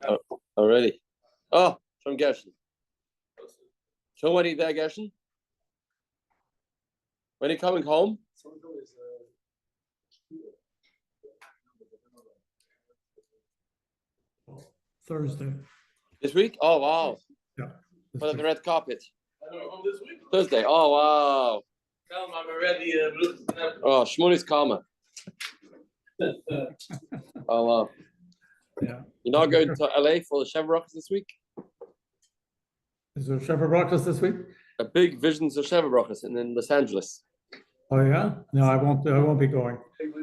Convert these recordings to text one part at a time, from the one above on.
Oh, already. Oh, from Gershon. So when are you there, Gershon? When are you coming home? Thursday. This week? Oh, wow. Yeah. What the red carpet? I don't know, this week. Thursday. Oh, wow. Tell him I'm already. Oh, Shmoni's karma. Oh, wow. Yeah. You're not going to LA for the Sheva Rockets this week? Is there Sheva breakfast this week? A big Visions of Sheva Rockets in Los Angeles. Oh yeah? No, I won't be going.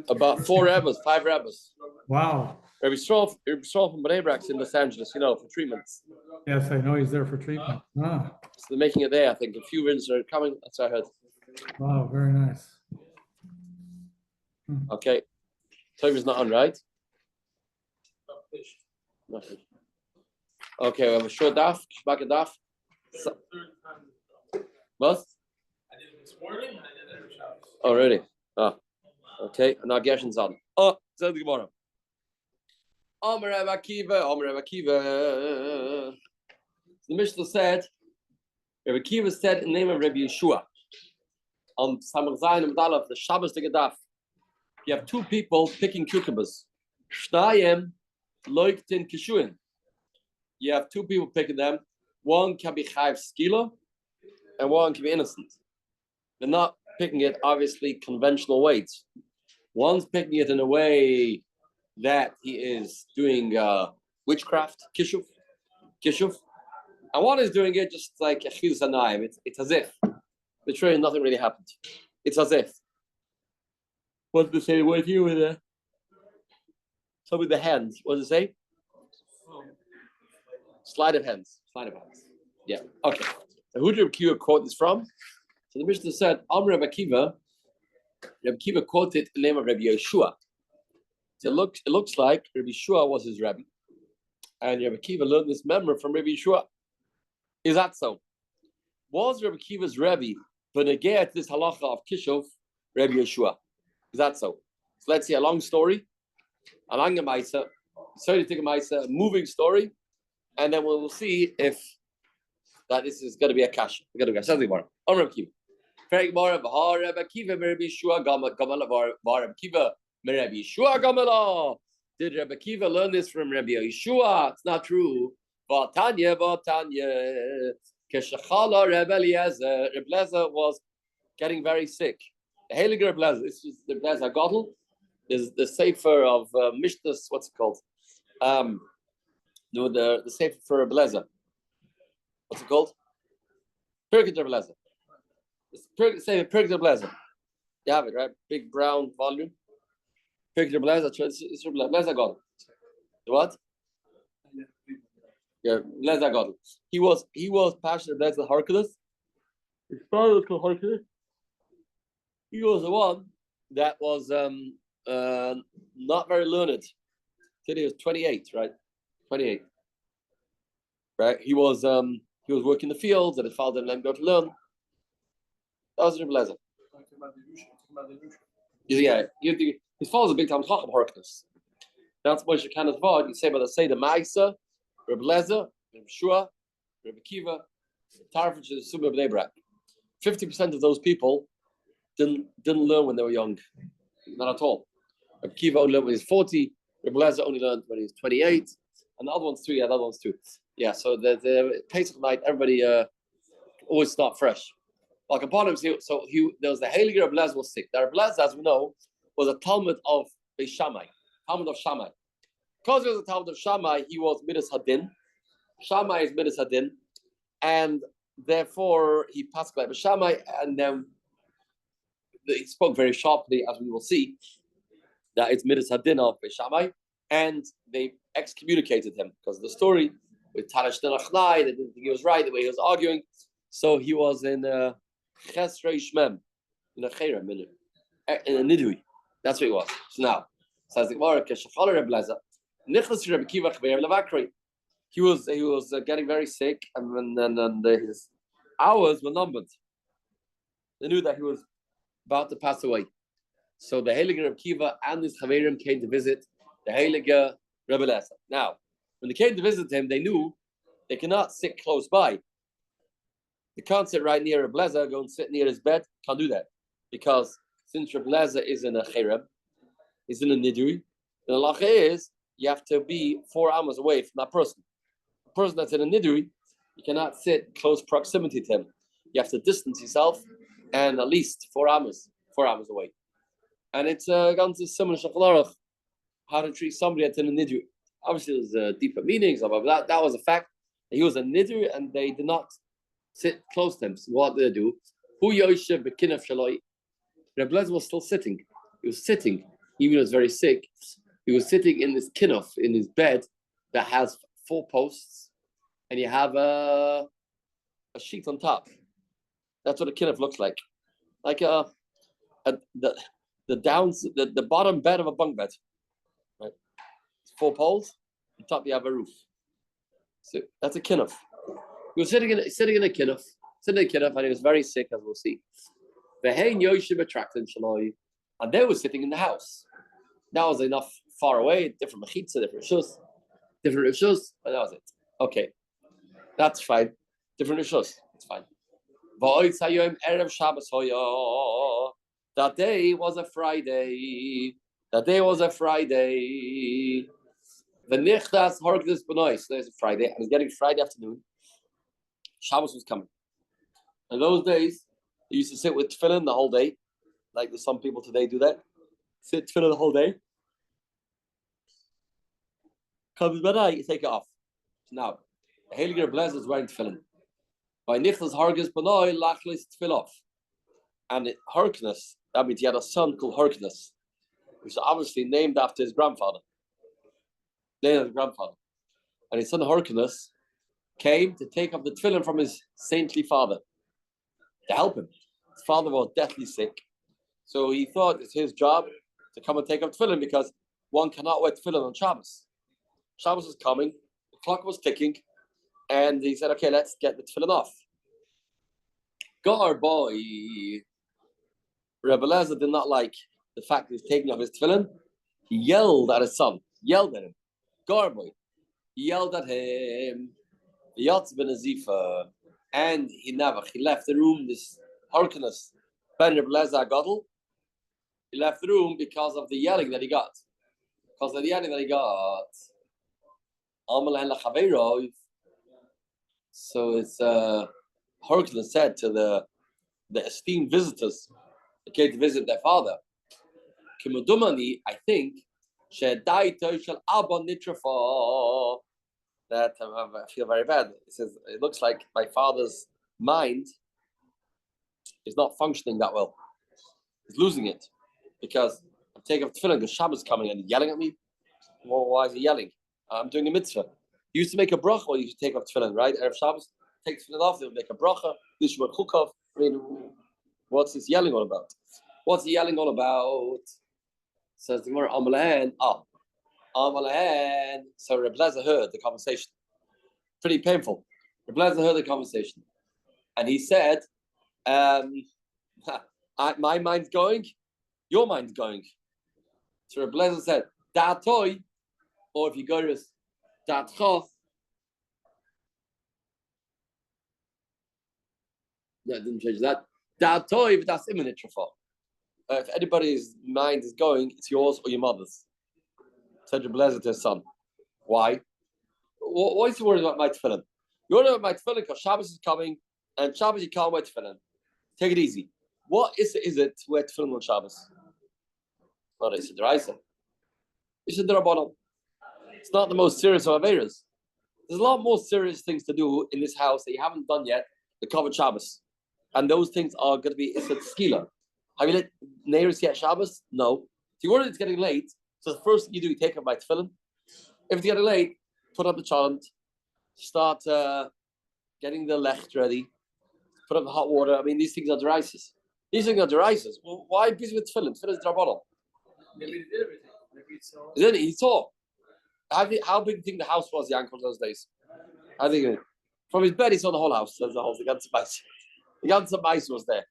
About 4 rabbis, 5 rabbis. Wow. Rabbi Stroll from Bnei Brak's in Los Angeles, for treatments. Yes, I know he's there for treatment. Ah, So they're making it there, I think. A few Visions are coming. That's what I heard. wow, very nice. Okay. Toby's not on, right? Nothing. Okay, we have a short daf. Back a daf. What? I did it this morning and I did it every Shabbos. Already. Oh, okay. Now Gershon's on. Oh, says the Gemara. Omer Reb Akiva. The Mishnah said, Reb Akiva said in the name of Rabbi Yeshua on Samach Zayin and Medalaf, the Shabbos the Gedaf. You have 2 people picking cucumbers. Shnayim loiktin kishuin. You have 2 people picking them. One can be chayv skila, and one can be innocent. They're not picking it obviously conventional ways. One's picking it in a way that he is doing witchcraft, kishuf, and one is doing it just like a chilus anayim. It's as if literally nothing really happened. It's as if. What did they say? What you with the? So with the hands, what does it say? Sleight of hands. Yeah. Okay. So who did Reb Akiva quote this from? So the Mishnah said, Reb Akiva quoted the name of Rabbi Yeshua. So it looks like Rabbi Yeshua was his rabbi. And Rabbi Akiva learned this memory from Rabbi Yeshua. Is that so? Was Rabbi Akiva's rabbi v'negeh this halacha of Kishuv, Rabbi Yeshua? Is that so? So let's see a long story. A long Maisa, a moving story, and then we'll see if that this is going to be a kasha. We're going to go. Something more. On Rabbi Akiva. Very more of Rabbi Akiva, Rabbi Yeshua, Gamal, Rabbi Akiva, Rabbi Yeshua, Gamal. Did Rabbi Akiva learn this from Rabbi Yeshua? It's not true. Vatanya. Keshachala Rabbi Eliezer. Rabbi Eliezer was getting very sick. The Heilige Rabbi Eliezer. This is the Rabbi Eliezer Gadol. Is the Sefer of Mishnahs, what's it called? The Sefer for Rabbi Eliezer. What's it called? Pirkei Rabbi Eliezer. Say Pirkei Rabbi Eliezer. You have it, right? Big brown volume. Pirkei Rabbi Eliezer. It's Rabbi Eliezer Gadol. What? Yeah, Eliezer Gadol. He was passionate about the Hercules. His father was called Hercules. He was the one that was not very learned. He was 28, right? 28. Right? He was working the fields and his father didn't let him go to learn. That was Rabbi Eliezer. Yeah, his father's a big time chacham Hercules. That's what you can avoid. You say about the Ma'isa, Rabbi Eliezer, Rabbi Shua, Rabbi Akiva, Tarfich, the Suba Bnei Brak. 50% of those people didn't learn when they were young. Not at all. Rabbi Akiva only learned when he was 40. Rabbi Eliezer only learned when he was 28. And the other ones too. Yeah, the other ones too. Yeah, so the Pesach night, everybody always start fresh. Like upon him, there was the Heilige Rabbi Eliezer was sick. The Rabbi Eliezer, as we know, was a Talmud of Beis Shammai. Talmud of Shammai. Because he was a Talmud of Shammai, he was Midas Hadin. Shammai is Midas Hadin. And therefore, he passed like Shammai, and then he spoke very sharply, as we will see, that it's Midas Hadin of Beis Shammai, and they excommunicated him because of the story with Tanash Denachnai. They didn't think he was right, the way he was arguing. So he was in Ches Reish Mem, in a Cherem, in a Nidui. That's what he was. So now, says the Gemara, Keshachal Reb Eliezer, Nichlas Reb Akiva Chveir Levakri. He was getting very sick, and then his hours were numbered. They knew that he was about to pass away. So the Heilige Reb Akiva and his Chaverim came to visit the Heilige Reb Eliezer. Now, When they came to visit him, they knew they cannot sit close by. They can't sit right near Reb Lezer, go and sit near his bed. Can't do that. Because since Reb Lezer is in a cherem, is in a nidui, the halacha is you have to be 4 amos away from that person. A person that's in a nidui, you cannot sit close proximity to him. You have to distance yourself and at least 4 amos away. And it's gone to similar shacharach, how to treat somebody that's in a nidui. Obviously, there's deeper meanings of that. That was a fact. He was a nidui, and they did not sit close to him. So what did they do? Hu Yoshev b'kinaf shaloi. Reb Lezer was still sitting. He was sitting, even though he was very sick. He was sitting in this kinuf, in his bed that has 4 posts, and you have a sheet on top. That's what a kinuf looks like the bottom bed of a bunk bed. Right, 4 poles. On top you have a roof. So that's a kinuf. He was sitting in a kinuf, and he was very sick, as we'll see. And they were sitting in the house. That was enough far away, different mechitza, different rishus, but that was it. Okay, that's fine. Different rishus, it's fine. That day was a Friday. The nichtas hargdus benois. There's a Friday, and it's getting Friday afternoon. Shabbos was coming. In those days, they used to sit with tefillin the whole day, like some people today do that. Sit tefillin the whole day. Comes midnight, you take it off. Now, the Heilige Reb Lezer is wearing tefillin. By nichtas hargdus benois, lachlis tefillin off. And Harkness, that means he had a son called Harkness, which is obviously named after his grandfather. And his son Harkness came to take off the tefillin from his saintly father to help him. His father was deathly sick, so he thought it's his job to come and take off tefillin because one cannot wear tefillin on Shabbos. Shabbos was coming, the clock was ticking, and he said, "Okay, let's get the tefillin off." Gar boy, Rebbe Lezer did not like the fact that he's taking off his tefillin. He yelled at his son, yelled at him. Gar boy, he yelled at him. And he left the room. This Harkness, Ben Rebbe Lezer Gadol, he left the room because of the yelling that he got. So it's Harkness said to the esteemed visitors that came to visit their father, I think that I feel very bad. It says it looks like my father's mind is not functioning that well. He's losing it because I'm taking off tefillin because Shabbos is coming and he's yelling at me. Well, why is he yelling? I'm doing a mitzvah. He used to make a bracha when you used to take off tefillin, right? Erev Shabbos, take tefillin off, they would make a bracha. I mean, what's this yelling all about? Says the Gemara, Amalahan. So Reb Lezer heard the conversation. Pretty painful. Reb Lezer heard the conversation. And he said, my mind's going, your mind's going. So Reb Lezer said, Da'atoi, or if you go to this, Da'atchof. No, I didn't change that. Da'atoi, but that's imminent. If anybody's mind is going, it's yours or your mother's. Said Reb Lezer to his son. Why? Why is he worried about my tefillin? You're worried about my tefillin because Shabbos is coming, and Shabbos you can't wear tefillin. Take it easy. What is it to wear tefillin on Shabbos? Not a Sidra. It's a D'Rabbanan. It's not the most serious of Averas. There's a lot more serious things to do in this house that you haven't done yet, the covered Shabbos. And those things are going to be Isat Skila. Have you let Neiros yet Shabbos? No. If you worry it's getting late, so the first thing you do, you take up my tefillin. If it's getting late, put up the chant, start getting the lecht ready, put up the hot water. I mean, these things are derises. Well, why busy with tefillin? Tefillin is D'Rabbanan. Maybe he did everything. Maybe he saw. Isn't it? He saw. How big do you think the house was, Yankel, those days? I think from his bed he saw the whole house. The ganze mice. The ganze mice was there.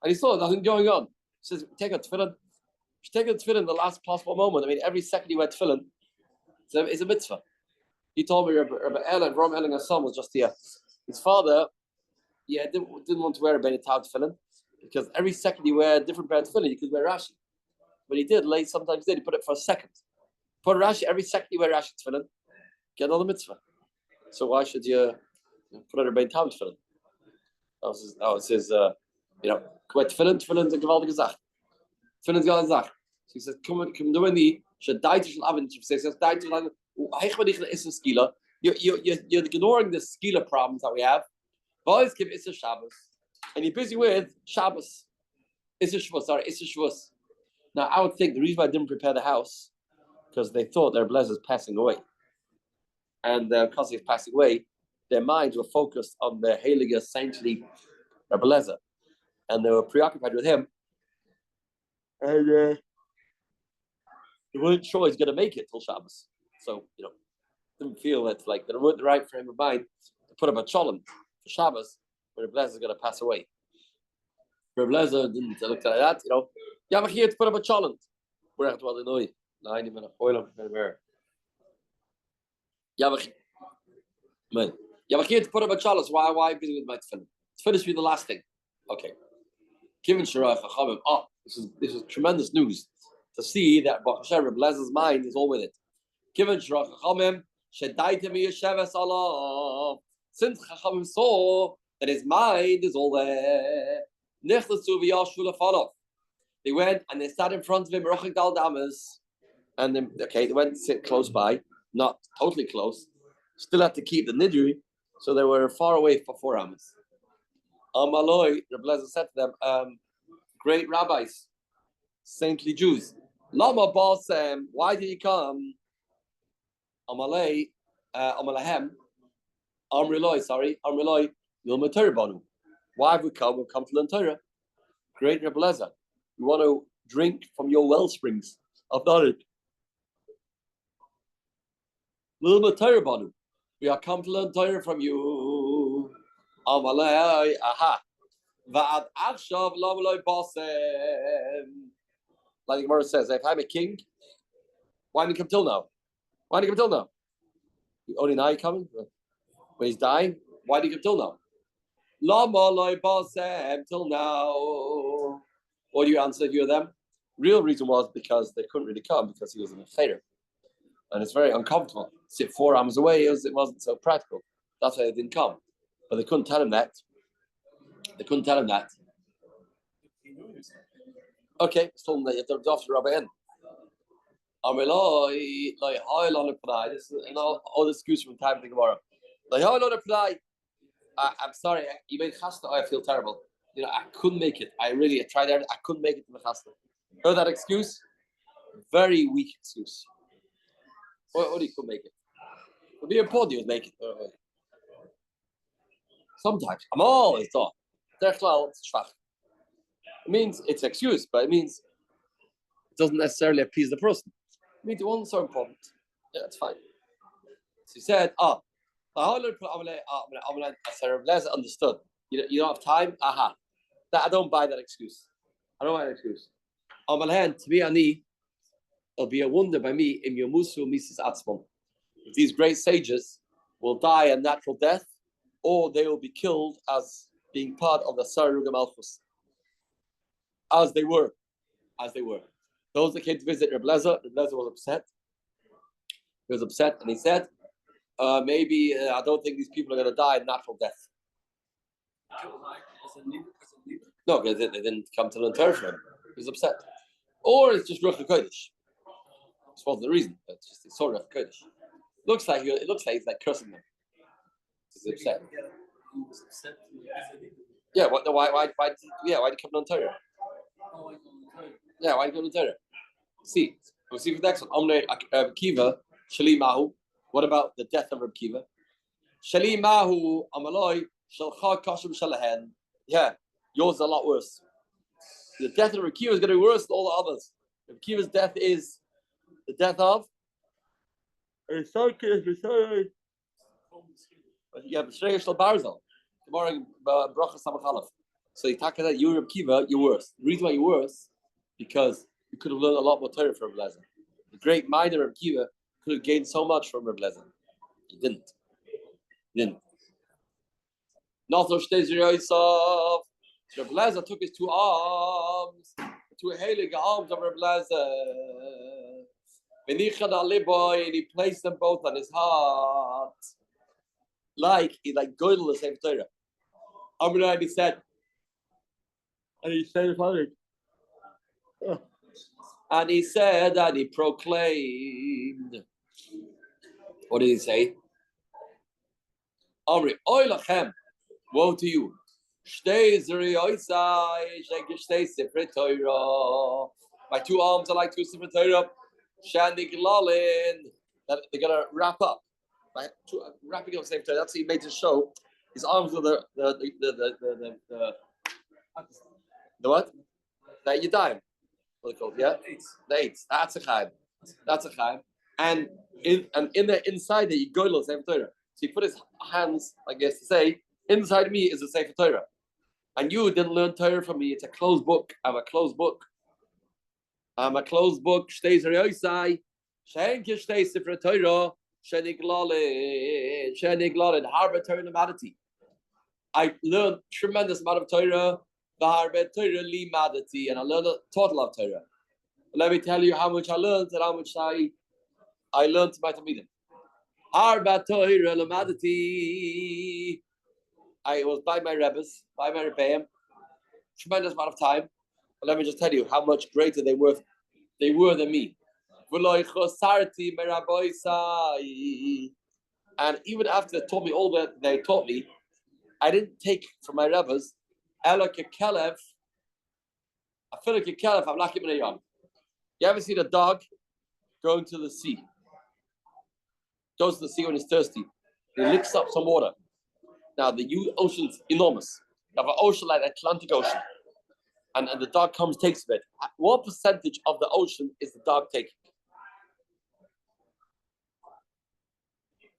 And he saw nothing going on. He says, take a tefillin. Take a tefillin the last possible moment. I mean, every second you wear tefillin, it's a mitzvah. He told me Rabbi Ellen, Rom Ellinger's son was just here. His father, didn't want to wear a Benny Tau tefillin because every second you wear a different pair of tefillin, you could wear Rashi. But he did, sometimes he put it for a second. Put Rashi, every second you wear Rashi tefillin, get another mitzvah. So why should you put it a Benny Tau tefillin? That was his tefillin, a gewaltige Sache. Tefillin is gewaltige Sache. So he says, come do any, should die to Shalabin, he says, die to Shalabin. You're ignoring the skila problems that we have. Boys give Issa Shabbos, and you're busy with Shabbos. Issa Shavuos. Now, I would think the reason why I didn't prepare the house because they thought their blessed is passing away, and because he's passing away, their minds were focused on the heilige, saintly Rebbe, and they were preoccupied with him, and they weren't sure he's going to make it till Shabbos. So didn't feel that they weren't the right frame of mind to put up a cholent for Shabbos when Rebbe is going to pass away. Rebbe didn't look at that, You have here to put up a cholent. We're at what annoy. No, I didn't even foil up anywhere. You have here to put up a cholent. Why busy with my tefillin? Tefillin should be the last thing. Okay. Kivin Shirach Chachamim. This is tremendous news to see that Baruch Hashem Rebbe's mind is all with it. Kivin Shirach Chachamim. Since Chachamim saw that his mind is all there, they went and they sat in front of him, and then they went to sit close by, not totally close, still had to keep the nidri, so they were far away for 4 amas. Amaloi, Rebbe said to them, great rabbis, saintly Jews, Lama Basem, why did he come? Amalahem, Amriloi, Yom Torah Banu. Why have we come? We've come to learn Torah. Great Rebbe Lezer. We want to drink from your well springs of knowledge. Yom Torah Banu. We are come to learn Torah from you. Amalei, aha. Va'ad Akshav Lamaloi Basem. Like the Gemara says, if I'm a king, why didn't he come till now? Only now he's coming? When he's dying? Why did he come till now? Lama loy basem till now. What do you answer if you're them? Real reason was because they couldn't really come because he was in a cheder. And it's very uncomfortable. Sit 4 hours away, it wasn't so practical. That's why they didn't come. But they couldn't tell him that. Okay, so you have to ask Rabbi in. This is all the excuse from time to tomorrow. I'm sorry, you made chasta. I feel terrible. I couldn't make it. I tried everything. I couldn't make it to the chasta. Heard that excuse? Very weak excuse. What do you couldn't make it? It would be important you would make it. Sometimes. I'm always thought. It means it's an excuse, but it means it doesn't necessarily appease the person. It means it wasn't so important. Yeah, it's fine. So he said, understood. You don't have time? Aha. I don't buy that excuse. On my hand, to be ani, it'll be a wonder by me in Yomusu Mises Atzmon. If these great sages will die a natural death, or they will be killed as being part of the Saruga Malchus. As they were. Those that came to visit Rebbe Lezer was upset. He was upset and he said, maybe I don't think these people are going to die a natural death. No, because they didn't come to learn Torah from him. He was upset. Or it's just Ruach HaKodesh. This wasn't the reason, but it's just sort of Ruach HaKodesh. It looks like he's like cursing them. He's upset. He was upset. Yeah, why did he come to learn Torah? Yeah, why did he come to Torah? See, we'll see for the next one. Omne Kiva, Shali Mahu. What about the death of Reb Kiva? Shali Mahu, Amaloi, Shalcha Kashim Shalahen. Yeah, yours is a lot worse. The death of Reb Kiva is going to be worse than all the others. Reb Kiva's death is the death of. Yeah, B'Shrei Shal Barzal. Tomorrow, Bracha Samachalaf. So you talk about you Reb Kiva, you're worse. The reason why you're worse, because you could have learned a lot more Torah from Reb Lezer. The great mind of Reb Kiva could have gained so much from Reb Lezer. He didn't. Not so stays Yoisov. Reb Lezer took his two arms, two heilige arms of Reb Lezer. And he placed them both on his heart. Like Godel the same Torah. And he said, and he said, and he proclaimed. What did he say? Amri, oy lachem, woe to you. Shtei zeri oisai, shtei sifrei Torah. My two arms are like two sifrei Torah. Shani glalin. That they're gonna wrap up. By wrapping up the same Torah. That's what he made to show. His arms were the what? The Yadayim. What are they called? Yeah, the eights. That's a chaim. And in the inside there, you go to the Sefer Torah. So he put his hands, I guess to say, inside me is the Sefer Torah. And you didn't learn Torah from me. It's a closed book. I'm a closed book. Shtei zeriyosai. Shen kishtei Sefer Torah. Sheniglalin. Harbe Torah Namadati. I learned tremendous amount of Torah. Harbe Torah Limadati. And I learned a total of Torah. Let me tell you how much I learned and how much I learned to my Talmidim. Harba Torah Lamadati. I was by my Rebbes, by my Rebbeim, tremendous amount of time. But let me just tell you how much greater they were than me. And even after they taught me all that they taught me, I didn't take from my Rebbes. Ela kekelev, I feel like a kekelev. I'm like him in a young. You ever seen a dog going to the sea? Goes to the sea when he's thirsty. He licks up some water. Now the ocean's enormous. You have an ocean like the Atlantic Ocean, and the dog comes, takes a bit. What percentage of the ocean is the dog taking?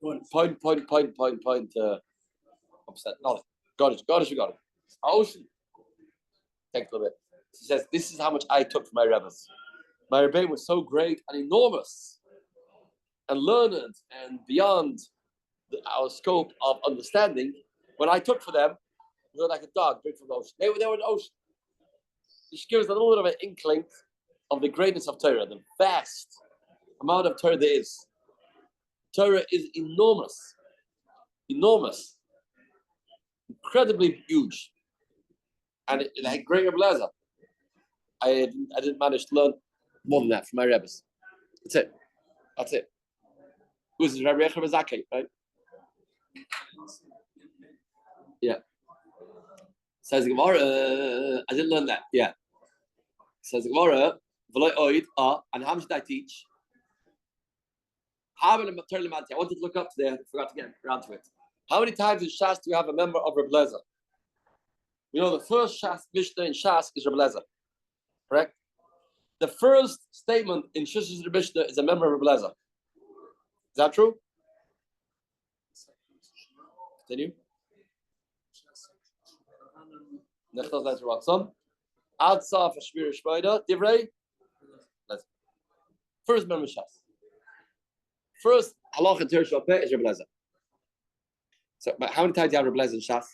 Point. Percent. Nothing. Got it. Ocean. Take a little bit. He says, "This is how much I took from my Rebbes. My Rebbe was so great and enormous and learned and beyond our scope of understanding. When I took for them, they were like a dog drink from the ocean. They were in the ocean. This gives a little bit of an inkling of the greatness of Torah, the vast amount of Torah there is. Torah is enormous, incredibly huge, and it had great Rebbe Lezer. I didn't manage to learn more than that from my Rebbes. That's it. Who's Rabbi Yechanan Zakei, right? Yeah. Says the Gemara, I didn't learn that. Yeah. Says the Gemara, and how much did I teach? I wanted to look up today, I forgot to get around to it. How many times in Shas do we have a member of Rebbe Lezer? You know, the first Shas Mishnah in Shas is Rebbe Lezer, correct? The first statement in Shish's Mishnah is a member of Rebbe Lezer. Is that true? Continue. Nechtos letter Ratzon. Adsaf Shmir Shmoida. Divrei. First member Shas. First halacha Torah Shopeh is Rebbe Lezer. So, but how many times do you have Rebbe Lezer in Shas?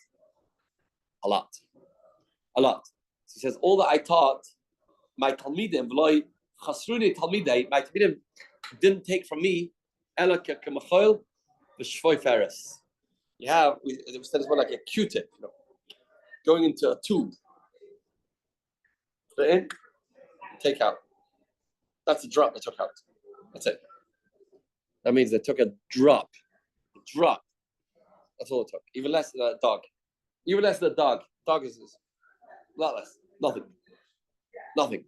A lot. So he says, all that I taught, my Talmidim, v'loi chasruni Talmidei, my Talmidim didn't take from me, ela k'machoil v'shvoi feres. You have, we said it's more like a Q-tip, going into a tube. Put it in, take out. That's the drop they took out. That's it. That means they took a drop. That's all it took. Even less than a dog. Dog is a lot less. Nothing.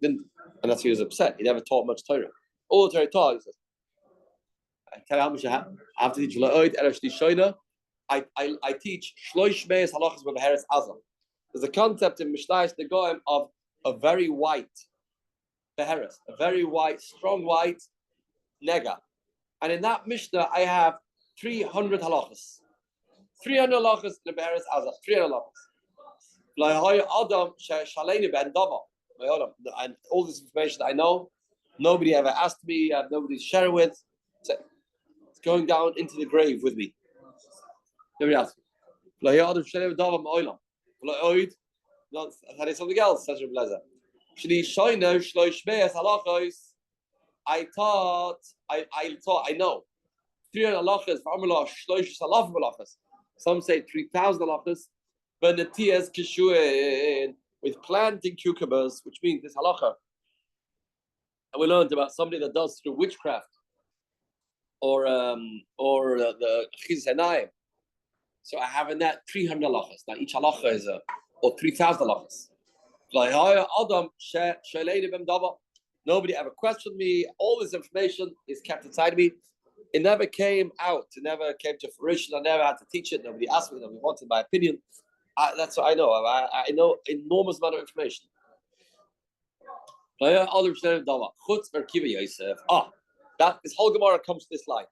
Didn't. And that's why he was upset. He never taught much Torah. All the Torah taught, he says. I tell you how much I have to teach. I teach Shloish Meis Halachas Bebeheres Azam. There's a concept in Mishnayos Negoim of a very white Beheres, a very white, strong white nega. And in that Mishnah, I have 300 halachas. 300 halachas in the Beheres Azam. 300 halachas. And all this information I know, nobody ever asked me, I have nobody to share it with. It's going down into the grave with me. Let me ask you. No, that is something else, says Rebbe Lezer. I know. 300 halachas, for Amrullah, shloish salaf halachas. Some say 3,000 halachas. But the Tias Kishuin with planting cucumbers, which means this halacha. And we learned about somebody that does through witchcraft or the Chiz Hanayim. So I have in that 300 halachas. Now each halacha is or 3,000 halachas. Nobody ever questioned me. All this information is kept inside me. It never came out. It never came to fruition. I never had to teach it. Nobody asked me. Nobody wanted my opinion. That's what I know. I know enormous amount of information. That this whole Gemara comes to this line.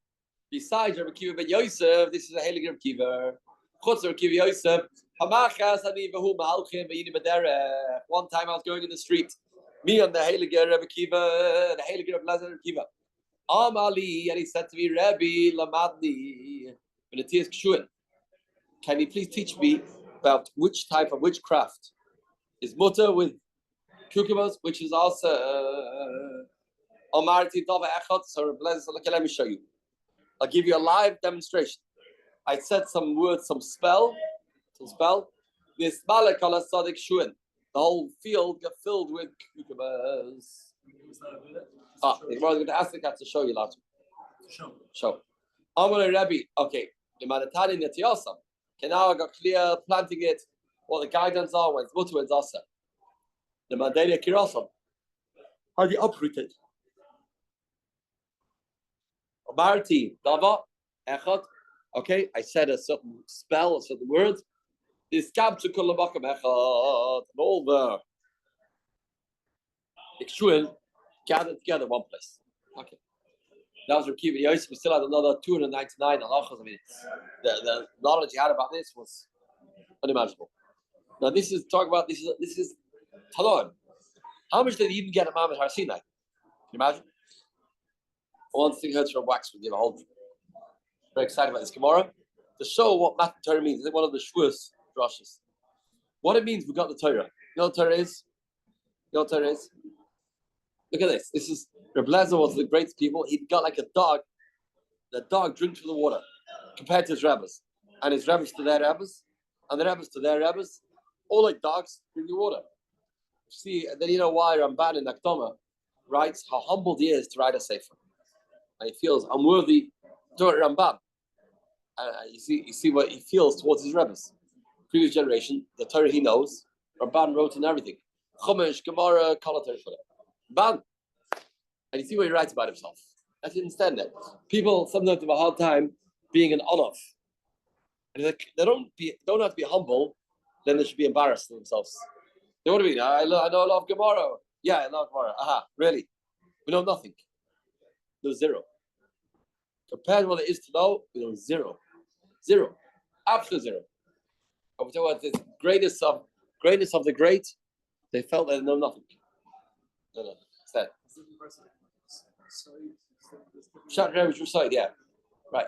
Besides Rabbi Kiva ben Yosef, this is a Heilig Rabbi Kiva. Chutz Rabbi Kiva Yosef. One time I was going in the street. Me and the Heilig Rabbi Kiva, the Heilig Rabbi Kiva. Amali, and he said to me, Rabbi Lamadni, can you please teach me about which type of witchcraft is mutter with cucumbers, which is also Amarti Dava Echot. So let me show you. I'll give you a live demonstration. I said some words, some spell. This Malakala Sadik Shuin. The whole field got filled with cucumbers. The Gemara is going to ask the cat to show you later. Show. Amalei Rabbi. Okay. The Manatani Netiyasam. Okay, now I got clear planting it. What the guidance are when it's mutter and zasa. The Mandela Kirasam. How do you uproot it? Marti Dava Echot. Okay, I said a certain spell, a certain word. This cab to Kulabakam Echot. All the Ikshun gathered together in one place. Okay. That was Rabbi Kiva Yosef. We still had another 299 halachas. I mean, the knowledge he had about this was unimaginable. Now, this is Talon. How much did he even get at Mount Har Sinai? Can you imagine? One thing hurts from wax. We give a whole. Very excited about this Gemara to show what Matan Torah means. I think one of the Shavuos drushes. What it means, we got the Torah. You know what Torah is? Look at this. This is Rebbe Lezer was the greatest people. He got like a dog. The dog drinks from the water, compared to his rabbis, and his rabbis to their rabbis, and the rabbis to their rabbis, all like dogs drinking water. See, and then you know why Ramban in Akdama writes how humbled he is to write a sefer, and he feels unworthy to Ramban. You see what he feels towards his rabbis. Previous generation, the Torah he knows, Ramban wrote in everything. Chumash, Gemara, Kala Torah. Ban. And you see what he writes about himself. I didn't understand that. People sometimes have a hard time being an Olaf. And they don't have to be humble, then they should be embarrassed of themselves. They want to be, I know a lot of Gemara. Yeah, I love Gemara. Aha, really? We know nothing. No, zero. Compared to what there is to know, we know zero. Zero. Absolute zero. I'm talking about the greatness of the great. They felt they know nothing. No. It's that. Pshat Rebbe Shusayid, yeah. Right.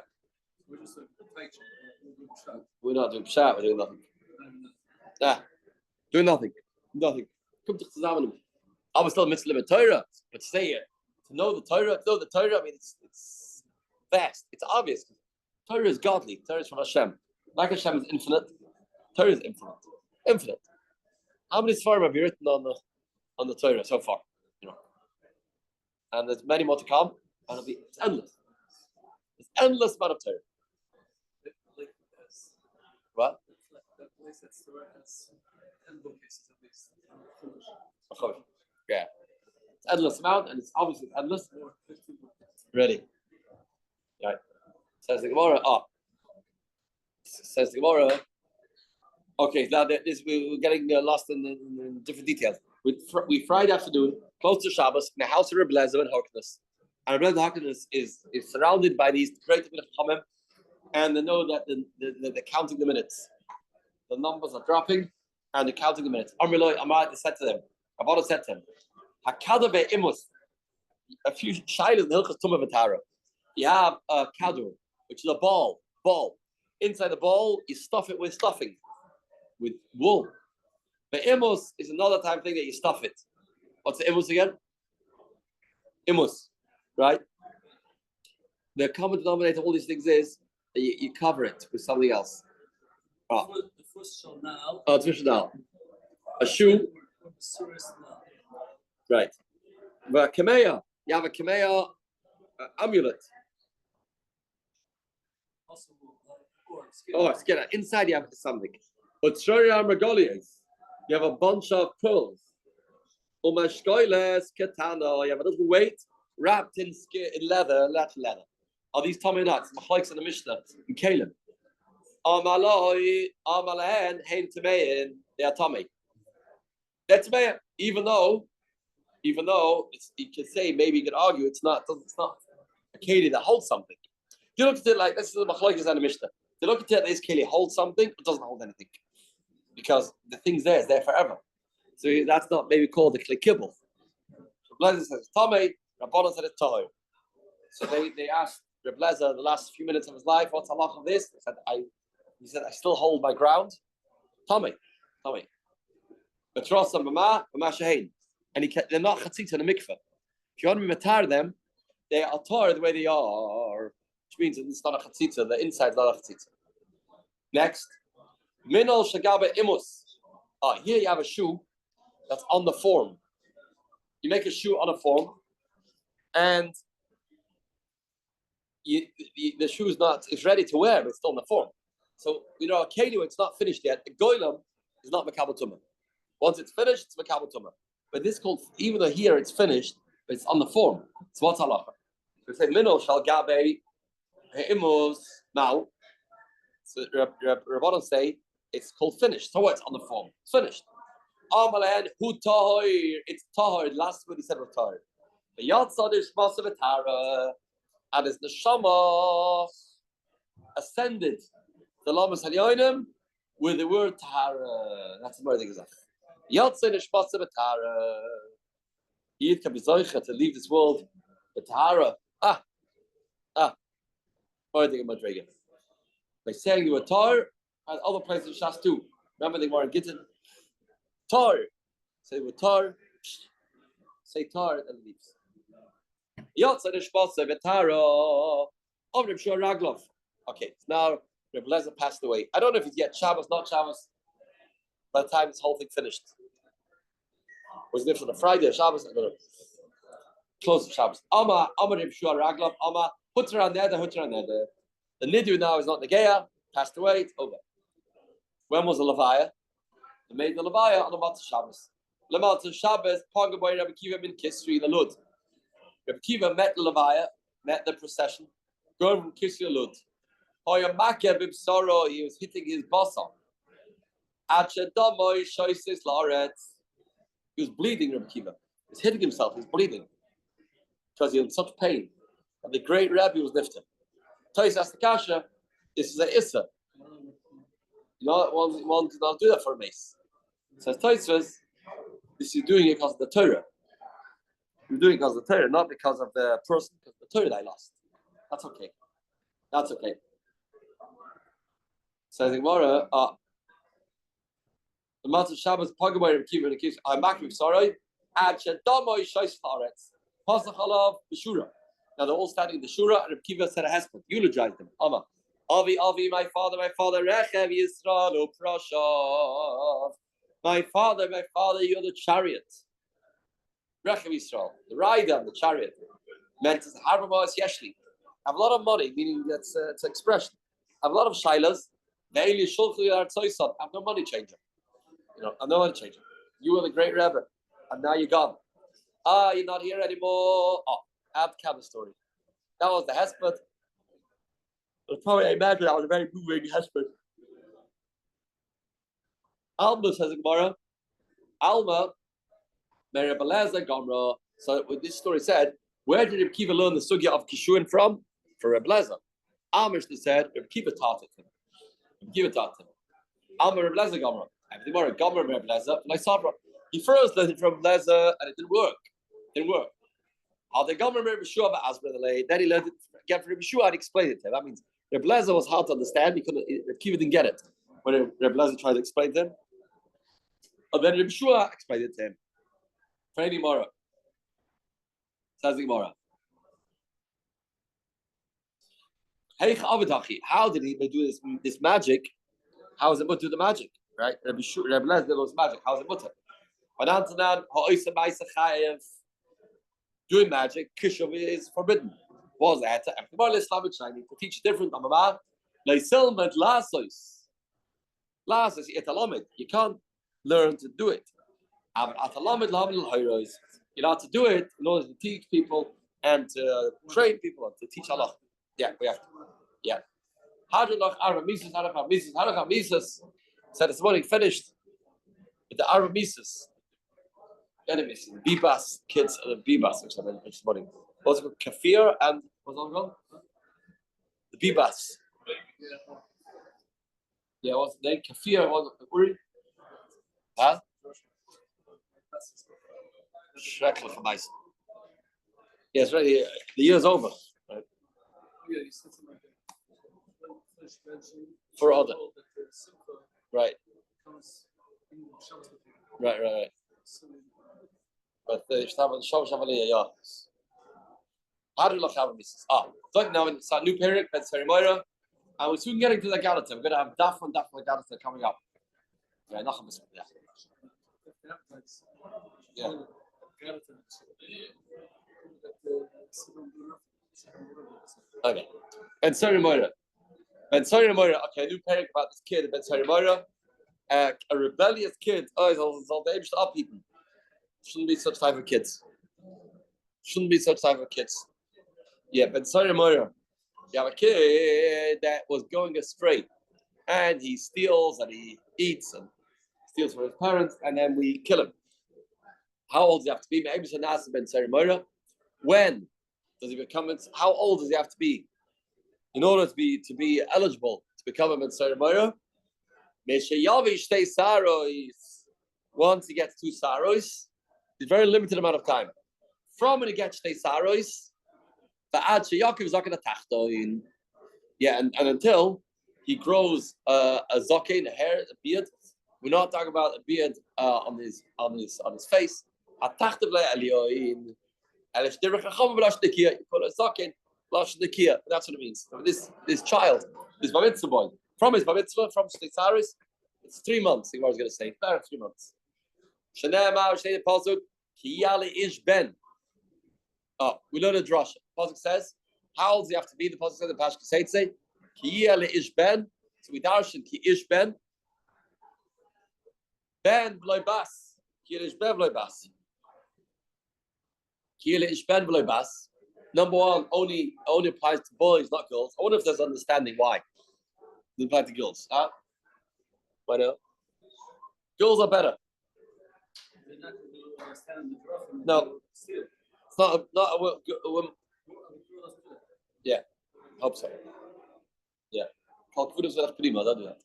We're not doing Pshat, we're doing nothing. Doing nothing. Nothing. Come to Chazam. I was still mitzvah in Torah, but say it. To know the Torah, I mean, it's vast. It's obvious. Torah is godly. Torah is from Hashem. Like Hashem is infinite, Torah is infinite. Infinite. How many Sfarim have you written on the Torah so far? You know. And there's many more to come, and it's endless. It's endless amount of Torah. What? Yeah. It's endless amount, and it's obviously endless. Ready. Right. Says the Gemara. Says the Gemara. Okay, now we're getting lost in different details. We Friday afternoon, close to Shabbos, in the house of Rebbe Lezer and Harkness. And Rebbe Lezer Harkness is surrounded by these great Chachamim, and they know that they're counting the minutes. The numbers are dropping, and they're counting the minutes. Amrullah Amar said to them, Abba said to him, Hakada ve'imus, a few shaylas in Hilchas Tumah V'Tara. You have a kadur, which is a ball. Inside the ball, you stuff it with stuffing, with wool. But imus is another time thing that you stuff it. What's the imus again? Imus, right? The common denominator of all these things is that you cover it with something else. The first show now. Oh, it's now. A shoe. Right. But kameya, you have a kameya amulet. Oh, skin. Inside you have something. But Shoria Margolias, you have a bunch of pearls. Umashkoiles ketano, you have a little weight wrapped in skin, in leather. Are these Tommy nuts? Machlokes in the Mishnah in Kalim. Amaloi, Amalahen, Hein Tamein, they are Tommy. That's Tamein. Even though it's, you can say, maybe you could argue it's not a keli that holds something. You look at it like this is the Machlokes in the Mishnah. You look at it, this keli holds something, it doesn't hold anything. Because the thing's there, it's there forever. So that's not maybe called the kibble. So Blazer says Tomei, Rabbanon said it's Tohu. So they asked Reb Lezer the last few minutes of his life, what's halach of this? He said, I still hold my ground. Tomei. Betrosa Mama, Shehein. And they're not chatzitza in a mikveh. If you want to be matar them, they are tar the way they are, which means it's not a chatzitza, the inside is not a chatzitza. Next. Minol Shagabe Imus. Here you have a shoe that's on the form. You make a shoe on a form, and the shoe it's ready to wear, but it's still on the form. So, a keilu, it's not finished yet. The goylem is not Makabel Tumah. Once it's finished, it's Makabel Tumah. But this called, even though here it's finished, but it's on the form. So what's halacha? So we say, Minol Shagabe Imus now. So Rabbanon say, it's called finished. So what's on the form? It's finished. Amalan hu tahir. It's tahir. Last word he said was tahir. The yatzadish masavatara, and his neshama ascended the lamas halyonim with the word tahara. That's the word thing is that. Yatzadish masavatara. Yid can be zoicha to leave this world. The tahara. Word thing in Madrigal. By saying the word tahir. And other places in Shas too. Remember they were in Gittin. Tar. Say with tar. Say tar and leaves. Yotza nishpasa v'tara. Of Reb Shua Raglov. Okay, now Reb Lezer passed away. I don't know if it's yet Shabbos, not Shabbos. By the time this whole thing finished. Was it on a Friday or Shabbos? I don't know. Close to Shabbos. Amma Reb Shua Raglov. Amma Hutra Neder. The Nidu now is not Negeya. Passed away. It's over. When was the Levaya? They made the Levaya on the Matzah Shabbos. The Matzah Shabbos, Pagaboy Rabbi Kiva bin Kisri, the Lud. Rabbi Kiva met the Levaya, met the procession, going from Kisri Lud. Hoya Makeh Bibsoro, he was hitting his bossa. Achedamoy Shoisis Laretz. He was bleeding, Rabbi Kiva. He was hitting himself, he was bleeding. Because he was in such pain. And the great Rabbi was lifted. Tais asked the Kasha, this is a Issa. One does not do that for a mace. Says Tosfos, this is doing it because of the Torah. You're doing it because of the Torah, not because of the person, because of the Torah I lost. That's okay. Says Gemara, the Matzah Shabbos Pagaboy Reb Kiva Nikis I'm back with sorrow. Ad Shedamoy Shois Faretz. Pasach Halav B'Shura. Now they're all standing in the Shura, and Reb Kiva said a hesped, eulogized them. Amma. Avi, my father, Rechev Yisrael Prashav. My father, you're the chariot. Rechev Yisrael, the rider of the chariot. Meant as Harbamas Yeshli. I have a lot of money, meaning it's an expression. I have a lot of shilas. I have no money changer. I'm no money changer. You were the great Rebbe, and now you're gone. You're not here anymore. I have to count the story. That was the hesped. Probably I imagine that was a very moving husband. Alma says in Gemara, Alma, Mary Belaza Gomra. So with this story said, where did Reb Kiva learn the sugya of Kishuin from? For Reb Lezer. Amish said, Reb Kiva taught it to him. Alma Reb Lezer Gomra. And the Gemara Gomra Reb Lezer, and I saw it. He first learned it from Lezer, and it didn't work. How they Gomra Reb Shua Asber the lay. Then he learned it again for Rabbi Shua, I'd explain it to him. That means Rabbi Lezer was hard to understand. He couldn't. Rabbi Kiva didn't get it when Rabbi Lezer tried to explain to him. And then Rabbi Shua explained it to him. For any Gemara, says the Gemara. How did he do this magic? How is it mutter the magic? Right? Rabbi Lezer was magic. How is it mutter? Doing magic, Shoavei is forbidden. Was that? To teach different. You can't learn to do it. You're not to do it in order to teach people and to train people and to teach Allah. Yeah, we have to. Yeah. Said this morning finished with the Arab Mises. Enemies, Bibas, kids, and Bibas, which I meant this morning. What's it called? Kafir and what's it called? The Bibas. Yeah, what's the name? Kafir, what's it? Uri? Huh? Schrecklich nice. Yeah, it's ready. The year's over. Right? For other. Right. Right. But the Shoavei, yeah. How do you look at this? Look now, it's a new period, Ben Serimoira, and we're soon getting to the Galata. We're going to have Daf and Galata coming up. Yeah, nothing. Yeah. Okay. Ben Serimoira. Okay, new period about this kid, Ben Serimoira. A rebellious kid. He's all the age to up people. Shouldn't be such type of kids. Yeah, but sorry, Moira. You have a kid that was going astray, and he steals and he eats and steals from his parents, and then we kill him. How old does he have to be? Maybe it's an answer, Ben Sorry, Moira. When does he become? How old does he have to be in order to be eligible to become a Ben Sorry, Moira? Once he gets 2 saros. A very limited amount of time. From when he gets Shtei Saros, the Ad Sheyakov is not going to tachtoin. Yeah, and until he grows a zokein, a hair, a beard. We're not talking about a beard on his face. A tachtav le'alioin. Elishdirach hachom v'lashnekia. You call it a zokein, lashnekia. That's what it means. This child, this bar mitzvah boy, from his bar mitzvah, from Shtei Saros, it's 3 months. He was going to say, about 3 months. Shanema, Shnei Pasuk. Kiyali ish ben. We learn a drasha. Pasuk says, how old does he have to be? The Pasuk says in Pashka Seitze, Kiyali ish ben. So we darshan ki ish ben. Ben v'loy bas. Kiyali ish ben v'loy bas. Kiyali ish ben v'loy bas. Number one, only applies to boys, not girls. I wonder if there's understanding why. It applies to girls. Why not? Girls are better. No, it's not a woman. Yeah, hope so. Yeah, don't do that.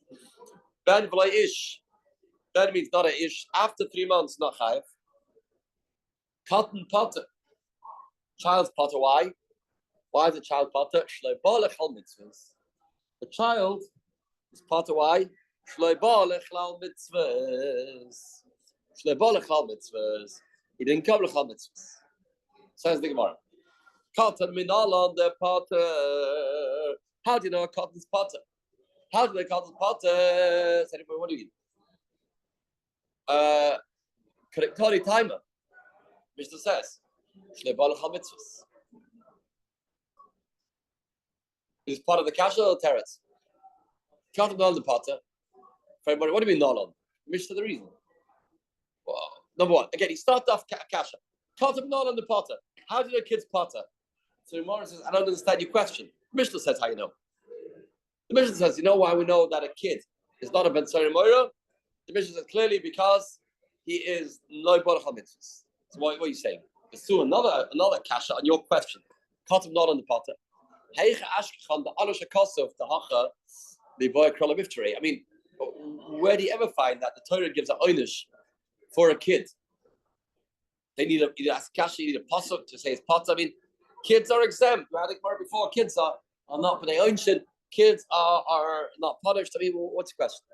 Ben v'lay ish. Ben means not a ish. After 3 months, not chayiv. Cotton potter. Child's potter. Why? Why is the child potter? The child is potter. Why? He didn't come to mitzvahs. Says the Gemara. Cotton minal on the potter. How do you know a cotton's potter? How do they cotton's potter? Said, what do you mean? Correctori timer. Mishnah says, mitzvahs. Is part of the kasha or teretz? Cotton on the potter. For everybody, what do you mean nolon? Mishnah the reason. Well, number one, again, he started off kasha. Cotton nolon the potter. How did the kids potter? So Gemara says, I don't understand your question. Mishnah says how you know. The Mishnah says, you know why we know that a kid is not a ben Sari Moira? The Mishnah says clearly because he is loy borach mitzvahs. So what are you saying? Let's do another kasha on your question. Cotton nolon the potter. I mean, where do you ever find that the Torah gives an oynish for a kid? They need a kasha, you need a pasuk to say it's potter. I mean, Kids are exempt. We had it before. Kids are not, but they own. Kids are not punished. I mean, what's your question?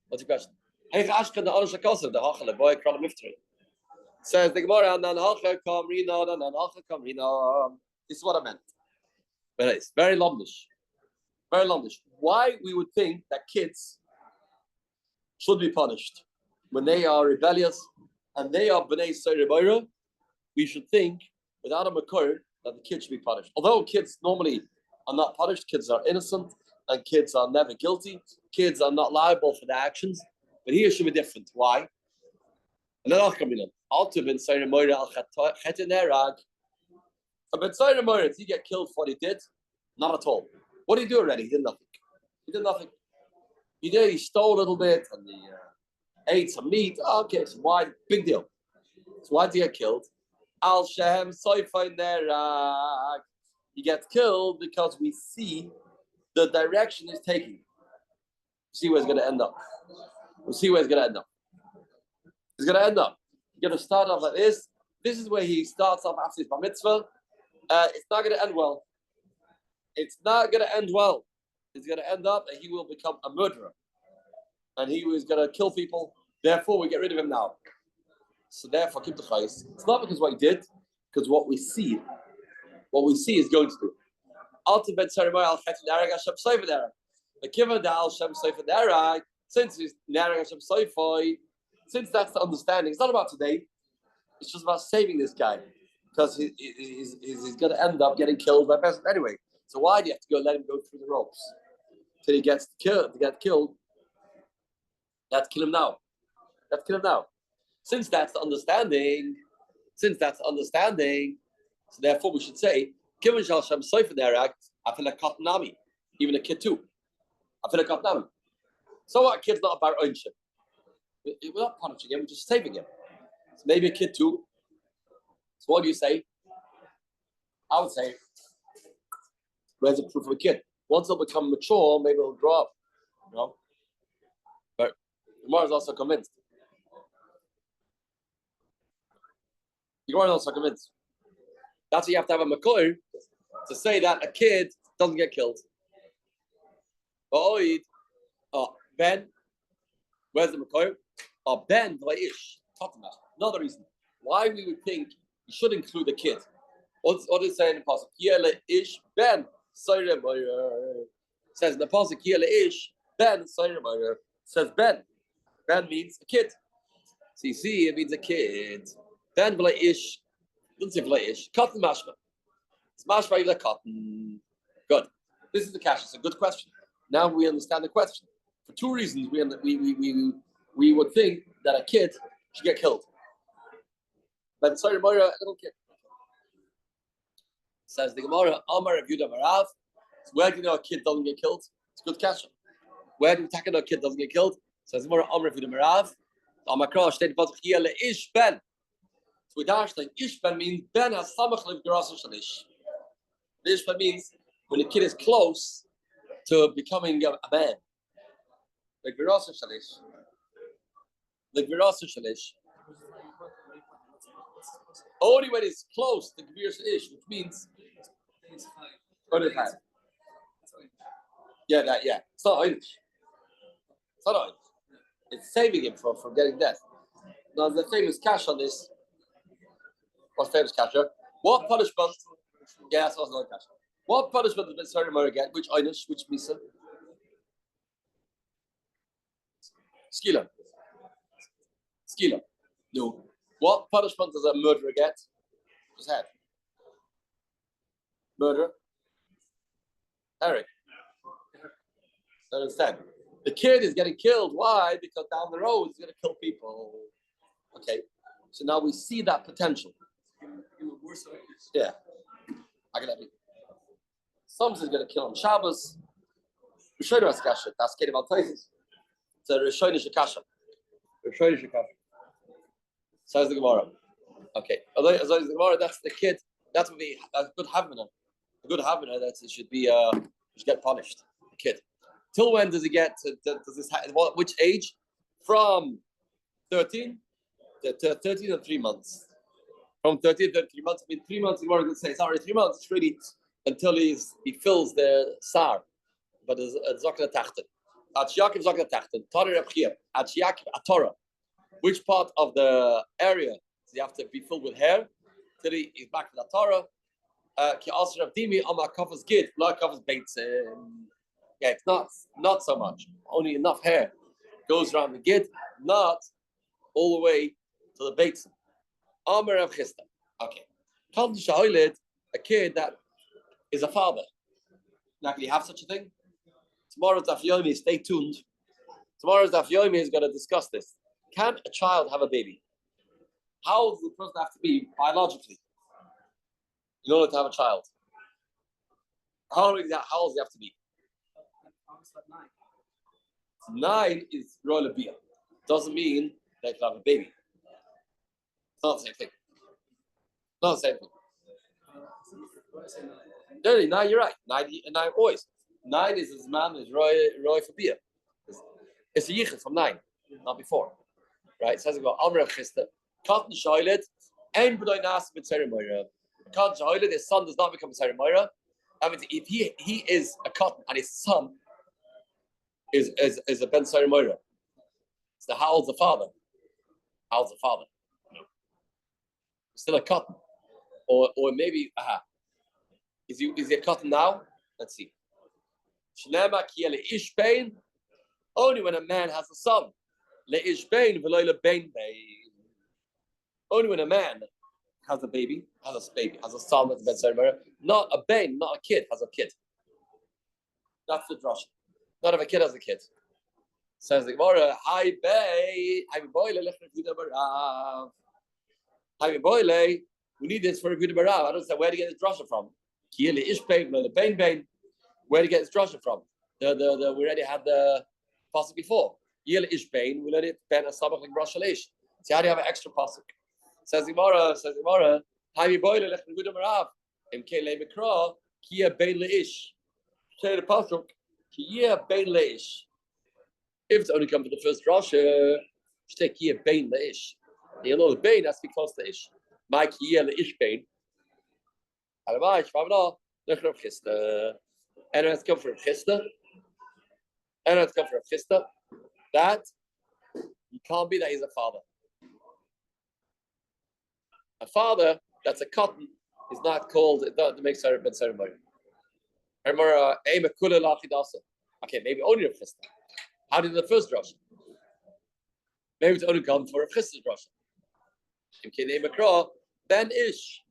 What's your question? Hey, Ashkan the Anish Akosov, the Hachal, boy, Kral Miftri. Says the Gemara, Nan Hacha Kamrina, Nan Hacha Kamrina. This is what I meant. But it's very lumdish. Very lumdish. Why we would think that kids should be punished when they are rebellious and they are B'nai Seireboira, we should think without a makor that the kids should be punished. Although kids normally are not punished, kids are innocent and kids are never guilty. Kids are not liable for their actions. But here it should be different. Why? And then I'll come in. Altu ben Seireboira al Chetenerag. A ben Seireboira, did he get killed for what he did? Not at all. What did he do already? He did nothing. He did nothing. He stole a little bit and he ate some meat. Okay, so why? Big deal. So why did he get killed? Al Shem Soifai Nerag. He gets killed because we see the direction he's taking. See where it's going to end up. We'll see where it's going to end up. It's going to end up. You're going to start off like this. This is where he starts off after his bar mitzvah. It's not going to end well. It's not going to end well. It's going to end up that he will become a murderer. And he was going to kill people. Therefore, we get rid of him now. So therefore, keep the chayes. It's not because what he did, because what we see is going to do. Since that's the understanding, it's not about today. It's just about saving this guy. Because he's going to end up getting killed by a person anyway. So why do you have to let him go through the ropes till he gets killed? To get killed, let's kill him now. Let's kill him now. Since that's the understanding, so therefore we should say, even a kid too. So what? A kid's not about ownership. We're not punishing him, we're just saving him. So maybe a kid too. So what do you say? I would say, where's the proof of a kid? Once they'll become mature, maybe they'll grow up. You know? But Gemara is also convinced. That's why you have to have a makor to say that a kid doesn't get killed. Ben, where's the makor? Ben, another reason why we would think you should include a kid. What does it say in the pasuk? Yele ish ben Seireboira. Says in the pasuk Yele ish ben Seireboira. Says Ben. Ben means a kid. So you see, it means a kid. Ben v'la ish. Doesn't say v'la ish. Cotton mashma. It's mashma v'la cotton. Good. This is the kasha. It's a good question. Now we understand the question. For two reasons, we would think that a kid should get killed. Ben Seireboira, a little kid. Says the Gemara, Amar of Yudah Marav. Where do you know a kid doesn't get killed? It's a good question. Where do you know a kid doesn't get killed? Says the Gemara, Amar of Yudah Marav. Amar Krosh, state the Pasuk, Ish Ben. So we understand Ish Ben means Ben has Samach Liv Gerasa Shalish. Ish Ben means when the kid is close to becoming a man. The Gerasa Shalish. Only when it's close to Gerasa Ish, which means yeah. It's not Einish. It's saving him from getting death. Now the famous cash on this. What's famous cash? What punishment? Yeah, that's another cash. What punishment does Mitzvah Mora get? Which Einish? Which Misa? Skila. No. What punishment does a murderer get? His head. Murder. Eric. Don't understand. The kid is getting killed. Why? Because down the road he's going to kill people. Okay. So now we see that potential. Yeah. I can have it. Someone's going to kill him. Shabbos. Rishonim Askasha. That's Kedim Al Taisis. So Rishonim Shakasha. Says the Gemara. Okay. Although the Gemara, that's the kid. That would be a good havmina. A good havmina that it should be should get punished. The kid. Till when does he get? Does this? Which age? From 13 to 13 and 3 months. From 13 to 3 months. I mean, 3 months, you want to say it's already 3 months. It's really until he fills the sar. But it's Zokna Tachten. At Yaakov Zokna Tachten. Torah Rebchia. At Yaakov Torah. Which part of the area does he have to be filled with hair? Till he's back to the Torah. Ki Asr Abdimi Amar Kafas Gid. La Kafas Bates. Yeah, it's not so much. Only enough hair goes around the Gid, not all the way to the Bates. Amar Rav Chisda. Okay. Kalm Shahoilid, a kid that is a father. Now, can you have such a thing? Tomorrow's Daf Yomi, stay tuned. Tomorrow's Daf Yomi is going to discuss this. Can a child have a baby? How old does the person have to be biologically in order to have a child? How old does he have to be? 9 is Royal Bia. Doesn't mean they can have a baby. It's not the same thing. Not the same thing. Really, 9, you're right. 9 boys. 9 is as man is Roy for beer. It's a yichud from 9, not before. Right? It says about Amr Chista. Cotton Shoilet, and B'doi Nas with Ceremony. Cotton Shoilet, his son does not become a ceremony. I mean, if he is a cotton and his son is a ben ceremony. So how old's the father? How old's the father? No. Still a cotton. Or maybe is he a cotton now? Let's see. Shnema kiele ishbein. Only when a man has a son. Le ishbein v'lo le bein bein. Only when a man has a baby, has a son that's a ben ceremony. Not a bain, not a kid, has a kid. That's the drush. Not if a kid has a kid. Says the Gemara, hi bay, hi boyle, hi boyle. We need this for a good barav. I don't know where to get this drasha from. Kieli ishbein, the bain bain. Where to get this drasha from? We already had the pasuk before. Kieli ishbein, we let it ben a sabach like brashalish. See how do you have an extra pasuk? Says the Gemara, hi boyle, lech good barav. Mkele mikra, kia bain leish. Say the pasuk. Kia bain leish. If it's only come for the first drasha, take kia bain leish. You know the bain has to be close to ish. My kia leish bain. Alabaish, Favna, Lechrav Chista. And it's come from Chista. That you can't be that he's a father. A father that's a cotton is not called, it doesn't make ceremony. Okay, maybe only Rav Chisda. How did the first drasha? Maybe it's only come for Rav Chisda's drasha. Ben ish.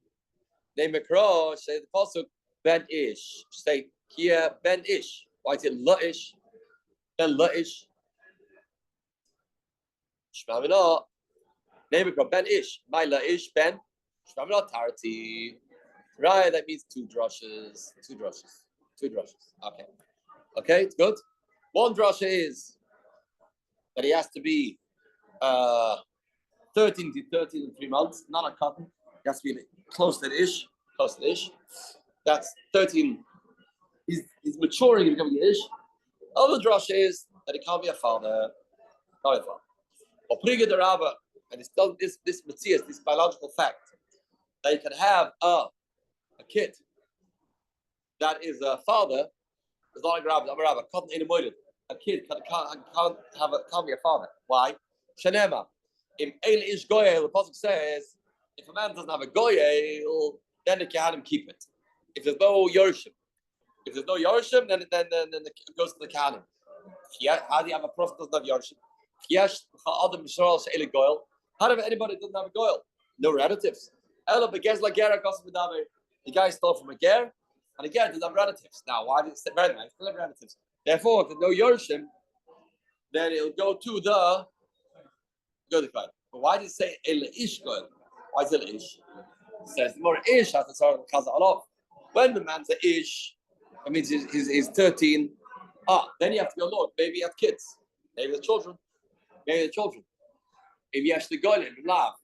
Name Makro, say the pasuk Ben ish. Say here Ben ish. Why is it La ish? Then La ish. Shmamina. Name Makro Ben ish. My La ish Ben. Shmamina Tarati. Right, that means 2 drushes. 2 drushes. Okay, it's good. One drasha is that he has to be 13 to 3 months, not a cotton. He has to be close to the ish. That's 13. He's maturing and becoming ish. Other drasha is that he can't be a father. Or priga the rabba, and it's done this matzias, this biological fact that you can have a kid that is a father. It's not like rabba. I'm a rabba. A kid can't be a father. Why? Shanema. In El Ish Goyel, the pasuk says, if a man doesn't have a Goyel, then the Kahanim keep it. If there's no Yorshim, then it goes to the Kahanim. How do you have a prophet who doesn't have Yorshim? How do anybody doesn't have a Goyel? No relatives. The guy stole from a ger, and a ger doesn't have relatives. Now, why did it say very nice? Doesn't have relatives. Therefore, if there's no Yorshim, then it'll go to the guy. But why did it say El Ish Goyel? Why is it Ish? It says more Ish has to start Chaza Alav. When the man's a Ish, that means he's 13. Then you have to go, look, maybe you have kids. Maybe the children. If you actually go in and laugh.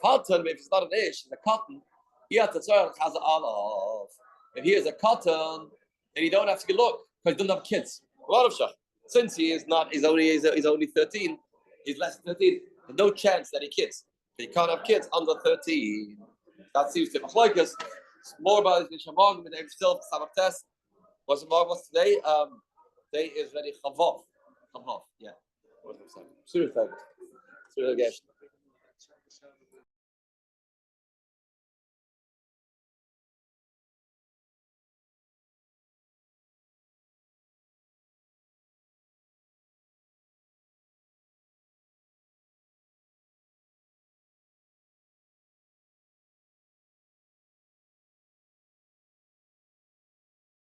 Cotton, if it's not an Ish, it's a cotton, he has to start Chaza Alav. If he is a cotton, then you don't have to go look, because he doesn't have kids. A lot of shach. Since he's only 13, he's less than 13. There's no chance that he kids. He can't have kids under 13. That seems to be machlokes. More about the Shamog with the still Samach test. What's today? Today is very Chavov. Yeah. What's the second? Sure,